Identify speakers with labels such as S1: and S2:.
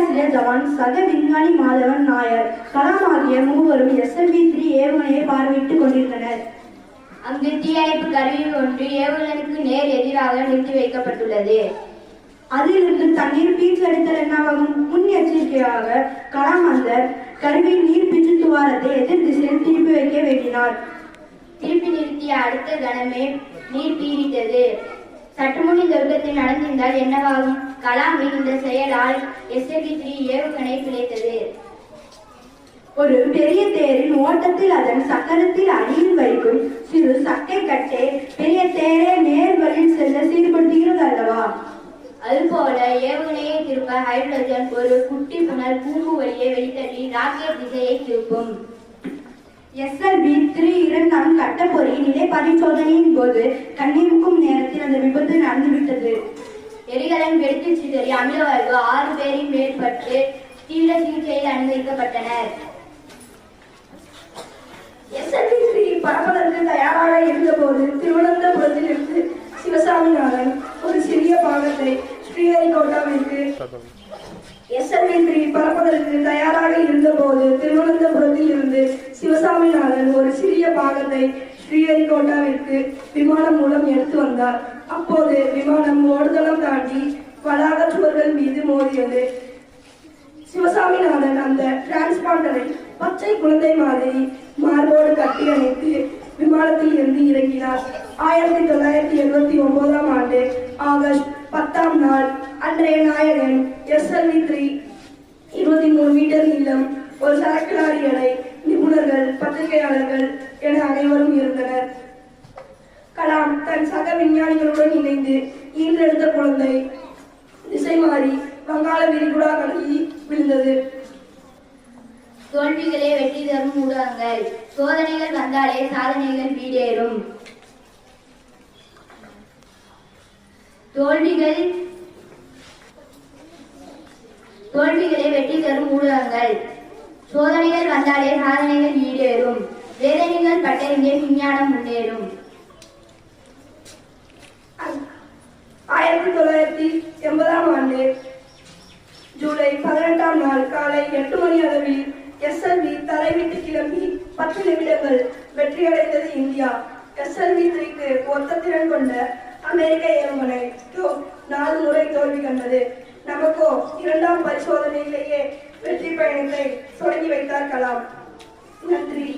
S1: பேராசிரியர் ஜவான், சக விஞ்ஞானி மாதவன் நாயர், கலாம் ஆகிய மூவரும் SLV-3 ஏவுகணையை பார்வையிட்டுக் கொண்டிருந்தனர்.
S2: அங்கு தீயணைப்பு கருவி ஒன்று ஏவுகணைக்கு நேர் எதிராக நிறுத்தி வைக்கப்பட்டுள்ளது.
S1: அதிலிருந்து தண்ணீர் பீச்சடித்தல் என்னவாகும்? முன் எச்சரிக்கையாக கலாம் அந்த கருவியின் நீர் பீச்சு துவாரத்தை எதிர் திசையில் திருப்பி வைக்க வேண்டினார்.
S2: திருப்பி நிறுத்திய அடுத்த கணமே நீர் பீரிட்டது. சற்று முன் இந்த விபத்தில் நடந்திருந்தால் என்னவாகும்? கலாமின் இந்த செயலால் SLV-3 ஏவுகணை பிழைத்தது.
S1: ஒரு பெரிய தேரின் ஓட்டத்தில் அதன் சக்கரத்தில் அடியில் வைக்கும் சிறு சக்கை கட்டே பெரிய தேரை நேர் வழியில் செல்ல சீர்படுத்துகிறது அல்லவா?
S2: அதுபோல ஏவுகணையை திருப்ப ஹைட்ரஜன் ஒரு குட்டி புனல் பூம்பு வழியை வெளித்தள்ளி ராக்கெட் திசையை திருப்பும்.
S1: SLV-3 இரண்டாம் கட்ட பொறி நிலை பரிசோதனையின் போது கண்ணிமுக்கும் நேரத்தில் அந்த விபத்து நடந்துவிட்டது.
S2: எரிகலன் வெடித்து சிதறி அமிலவாய்வு 6 பேரின் மேற்பட்டு தீவிர சிகிச்சையில் அனுமதிக்கப்பட்டனர்.
S1: SLV-3 பறப்பதற்கு தயாராக இருந்தபோது திருவனந்தபுரத்தில் இருந்து சிவசாமிநாதன் ஒரு சிறிய பாகத்தை ஸ்ரீஹரிகோட்டாவிற்கு SLV-3 பறப்பதற்கு தயாராக இருந்தபோது திருவனந்தபுரத்தில் இருந்து சிவசாமிநாதன் ஒரு சிறிய பாகத்தை ஸ்ரீஹரிகோட்டாவிற்கு விமானம் மூலம் எடுத்து வந்தார். அப்போது விமானம் ஓடுதளம் தாண்டி வளாக சுவர்கள் மீது மோதியது. சிவசாமிநாதன் அந்த டிரான்ஸ்பாண்டரை பச்சை குழந்தை மாதிரி மார்போடு கட்டி அணைத்து விமானத்தில் இருந்து இறங்கினார். 1979ஆம் ஆண்டு ஆகஸ்ட் 10ஆம் நாள் அன்றைய நாயகன் SLV-3 23 மீட்டர் நீளம், ஒரு சரக்கு லாரி எடை, நிபுணர்கள், பத்திரிகையாளர்கள் என அனைவரும் இருந்தனர். கலாம் தன் சக விஞ்ஞானிகளுடன் இணைந்து ஈன்றெடுத்த குழந்தை திசை மாறி வங்காள விரிகுடா கடலில் விழுந்தது.
S2: தோல்விகளே வெற்றி தரும் ஊடகங்கள். சோதனைகள் வந்தாலே சாதனைகள் வீடேறும். தோல்விகளே வெற்றி தரும் ஊடகங்கள். சோதனைகள் வந்தாலே சாதனைகள் ஈடேறும். வேதனைகள் பட்டறிந்தே விஞ்ஞானம் முன்னேறும்.
S1: 1980ஆம் ஆண்டு ஜூலை 18ஆம் நாள் காலை 8 மணி அளவில் SLV தரை விட்டு கிளம்பி 10 நிமிடங்கள் வெற்றியடைந்தது இந்தியா. SLV-3க்கு ஒத்த திறன் கொண்ட அமெரிக்க ஏவுகணை 4 முறை தோல்வி கண்டது. நமக்கோ 2ஆம் பரிசோதனையிலேயே வெற்றி பயணத்தை தொடங்கி வைத்தார் கலாம். நன்றி.